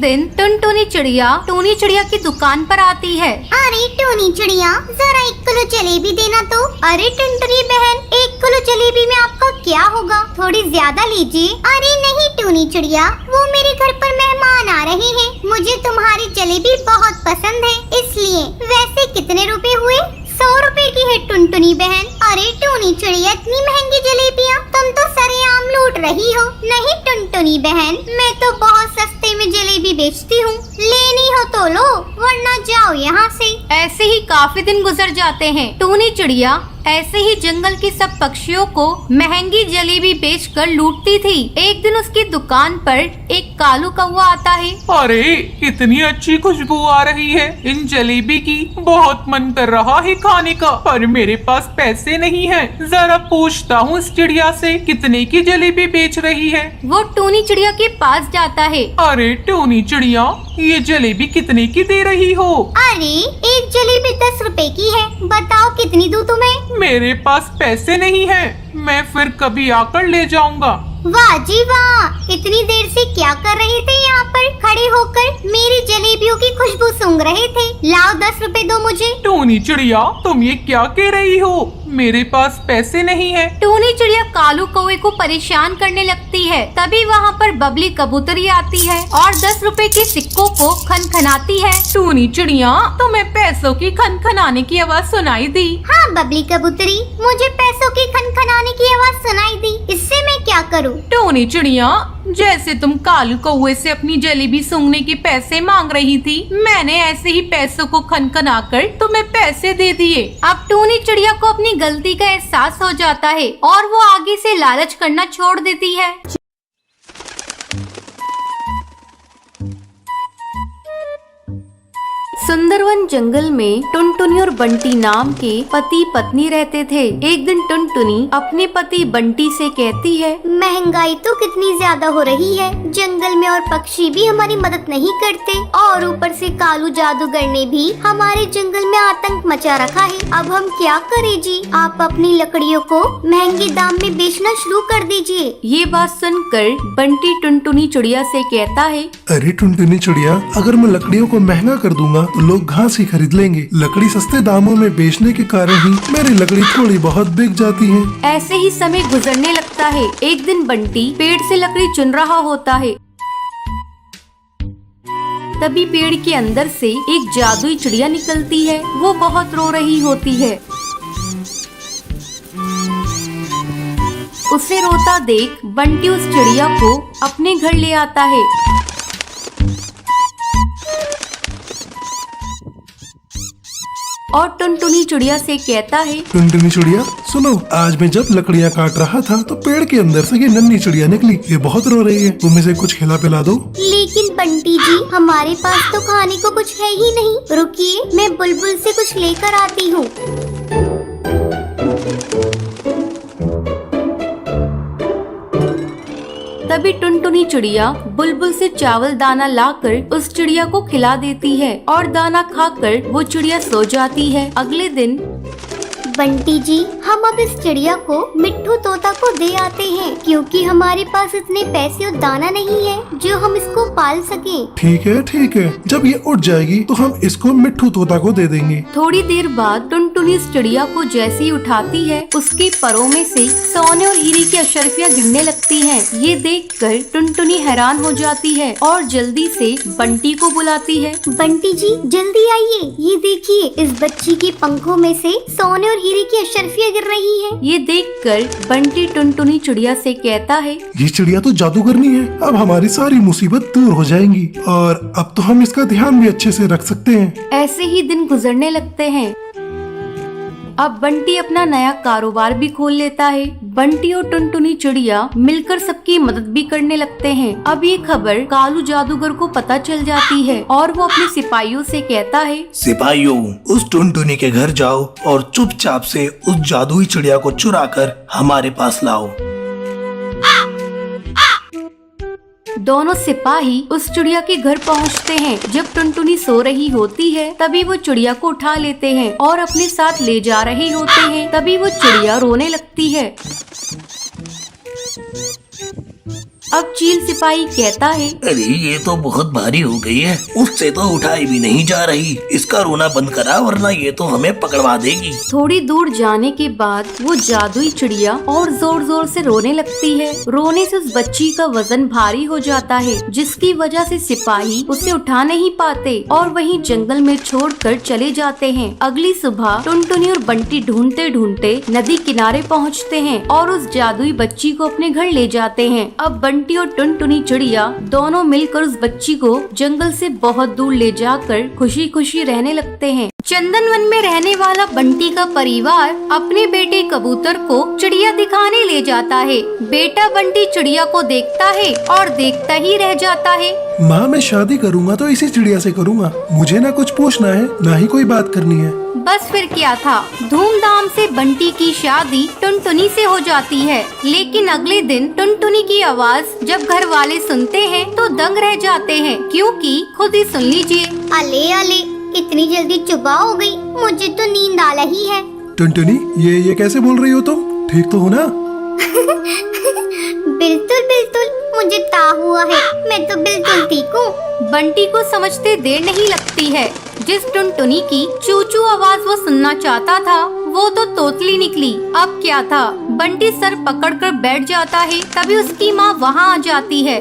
दिन टुनटुनी चिड़िया की दुकान पर आती है। अरे टूनी चिड़िया, जरा 1 किलो जलेबी देना तो। अरे टुनटुनी बहन, 1 किलो जलेबी में आपका क्या होगा, थोड़ी ज्यादा लीजिए। अरे नहीं टूनी चिड़िया, वो मेरे घर पर मेहमान आ रहे हैं, मुझे तुम्हारी जलेबी बहुत पसंद है, इसलिए। वैसे कितने रुपए हुए? 100 रुपए की है टुनटुनी बहन। अरे टूनी चिड़िया, इतनी महंगी जलेबियाँ, तुम तो सरेआम लूट रही हो। नहीं टुनटुनी बहन, मैं तो बहुत सस्ते में जलेबी बेचती हूँ, लेनी हो तो लो, वरना जाओ यहाँ से। ऐसे ही काफी दिन गुजर जाते हैं। टूनी चिड़िया ऐसे ही जंगल के सब पक्षियों को महंगी जलेबी बेचकर लूटती थी। एक दिन उसकी दुकान पर एक कालू कौवा आता है। अरे इतनी अच्छी खुशबू आ रही है इन जलेबी की, बहुत मन कर रहा है खाने का, पर मेरे पास पैसे नहीं हैं। जरा पूछता हूँ इस चिड़िया से कितने की जलेबी बेच रही है। वो टूनी चिड़िया के पास जाता है। अरे टूनी चिड़िया, ये जलेबी कितने की दे रही हो? अरे एक जलेबी 10 रुपए की है, बताओ कितनी दूं तुम्हें? मेरे पास पैसे नहीं है, मैं फिर कभी आकर ले जाऊंगा। वाह जी वाह, इतनी देर से क्या कर रहे थे यहाँ पर खड़े होकर? मेरी जलेबियों की खुशबू सूंघ रहे थे। लाओ 10 रुपए दो मुझे। टूनी चिड़िया, तुम ये क्या कह रही हो? मेरे पास पैसे नहीं है। टूनी चिड़िया कालू कौवे को परेशान करने लगती है। तभी वहाँ पर बबली कबूतरी आती है और 10 रुपए के सिक्कों को खनखनाती है। टूनी चिड़िया, तुम्हें पैसों की खनखनाने की आवाज सुनाई दी? हाँ बबली कबूतरी, मुझे पैसों की खनखनाने की आवाज सुनाई दी, इससे मैं क्या करूँ? टूनी चिड़िया, जैसे तुम कालू कौवे से अपनी जलेबी सूंघने के पैसे मांग रही थी, मैंने ऐसे ही पैसों को खनखनाकर तुम्हें पैसे दे दिए। अब टूनी चिड़िया को अपनी गलती का एहसास हो जाता है और वो आगे से लालच करना छोड़ देती है। सुंदरवन जंगल में टुनटुनी और बंटी नाम के पति पत्नी रहते थे। एक दिन टुनटुनी अपने पति बंटी से कहती है, महंगाई तो कितनी ज्यादा हो रही है, जंगल में और पक्षी भी हमारी मदद नहीं करते, और ऊपर से कालू जादूगर ने भी हमारे जंगल में आतंक मचा रखा है। अब हम क्या करें जी? आप अपनी लकड़ियों को महंगे दाम में बेचना शुरू कर दीजिए। ये बात सुनकर बंटी टुनटुनी चिड़िया से कहता है, अरे टुनटुनी चिड़िया, अगर मैं लकड़ियों को महंगा कर दूंगा तो लोग घास ही खरीद लेंगे। लकड़ी सस्ते दामों में बेचने के कारण ही मेरी लकड़ी थोड़ी बहुत बिक जाती है। ऐसे ही समय गुजरने लगता है। एक दिन बंटी पेड़ से लकड़ी चुन रहा होता है। तभी पेड़ के अंदर से एक जादुई चिड़िया निकलती है। वो बहुत रो रही होती है। उसे रोता देख बंटी उस चिड़िया को अपने घर ले आता है। और टुनटुनी चिड़िया से कहता है, टुनटुनी चिड़िया सुनो, आज मैं जब लकड़ियाँ काट रहा था तो पेड़ के अंदर से ये नन्ही चिड़िया निकली, ये बहुत रो रही है, तुम इसे कुछ खिला पिला दो। लेकिन बंटी जी, हमारे पास तो खाने को कुछ है ही नहीं। रुकिए, मैं बुलबुल से कुछ लेकर आती हूँ। तभी टुनटुनी चिड़िया बुलबुल से चावल दाना लाकर उस चिड़िया को खिला देती है और दाना खाकर वो चिड़िया सो जाती है। अगले दिन बंटी जी, हम अब इस चिड़िया को मिट्ठू तोता को दे आते हैं, क्योंकि हमारे पास इतने पैसे और दाना नहीं है जो हम इसको पाल सकें। ठीक है, जब ये उठ जाएगी तो हम इसको मिट्ठू तोता को दे देंगे। थोड़ी देर बाद टुनटुनी इस चिड़िया को जैसे ही उठाती है, उसके परों में से सोने और हीरे की अशर्फियाँ गिरने लगती हैं। ये देखकर टुनटुनी हैरान हो जाती है और जल्दी से बंटी को बुलाती है। बंटी जी जल्दी आइए, ये देखिए, इस बच्ची के पंखों में से सोने और हीरे की अशर्फियाँ गिर रही हैं। ये देखकर बंटी टुनटुनी चिड़िया से कहता है, ये चिड़िया तो जादूगरनी है, अब हमारी सारी मुसीबत दूर हो जाएंगी और अब तो हम इसका ध्यान भी अच्छे से रख सकते हैं। ऐसे ही दिन गुजरने लगते हैं। अब बंटी अपना नया कारोबार भी खोल लेता है। बंटी और टुनटुनी चिड़िया मिलकर सबकी मदद भी करने लगते हैं। अब ये खबर कालू जादूगर को पता चल जाती है और वो अपने सिपाहियों से कहता है, सिपाहियों, उस टुनटुनी के घर जाओ और चुपचाप से उस जादुई चिड़िया को चुरा कर हमारे पास लाओ। दोनों सिपाही उस चिड़िया के घर पहुंचते हैं। जब टुनटुनी सो रही होती है तभी वो चिड़िया को उठा लेते हैं और अपने साथ ले जा रहे होते हैं। तभी वो चिड़िया रोने लगती है। अब चील सिपाही कहता है, अरे ये तो बहुत भारी हो गई है, उससे तो उठाई भी नहीं जा रही। इसका रोना बंद करा वरना ये तो हमें पकड़वा देगी। थोड़ी दूर जाने के बाद वो जादुई चिड़िया और जोर जोर से रोने लगती है। रोने से उस बच्ची का वजन भारी हो जाता है, जिसकी वजह से सिपाही उसे उठा नहीं पाते और वहीं जंगल में छोड़कर चले जाते हैं। अगली सुबह टुनटुनी और बंटी ढूंढते ढूंढते नदी किनारे पहुंचते हैं और उस जादुई बच्ची को अपने घर ले जाते हैं। अब बंटी और टुनटुनी चिड़िया दोनों मिलकर उस बच्ची को जंगल से बहुत दूर ले जाकर खुशी खुशी रहने लगते हैं। चंदन वन में रहने वाला बंटी का परिवार अपने बेटे कबूतर को चिड़िया दिखाने ले जाता है। बेटा बंटी चिड़िया को देखता है और देखता ही रह जाता है। माँ, मैं शादी करूँगा तो इसी चिड़िया से करूँगा। मुझे ना कुछ पूछना है, ना ही कोई बात करनी है। बस फिर क्या था, धूमधाम से बंटी की शादी टुनटुनी से हो जाती है। लेकिन अगले दिन टुनटुनी की आवाज जब घर वाले सुनते हैं तो दंग रह जाते हैं, क्योंकि खुद ही सुन लीजिए। अले अले, इतनी जल्दी सुबह हो गई, मुझे तो नींद आ रही है। टुनटुनी, ये कैसे बोल रही हो तुम? ठीक तो हो ना? बिल्कुल बिल्कुल, मुझे ता हुआ है, मैं तो बिल्कुल ठीक हूँ। बंटी को समझते देर नहीं लगती है। जिस टुनटुनी की चूचू आवाज वो सुनना चाहता था वो तो तोतली निकली। अब क्या था, बंटी सर पकड़कर बैठ जाता है। तभी उसकी माँ वहाँ आ जाती है।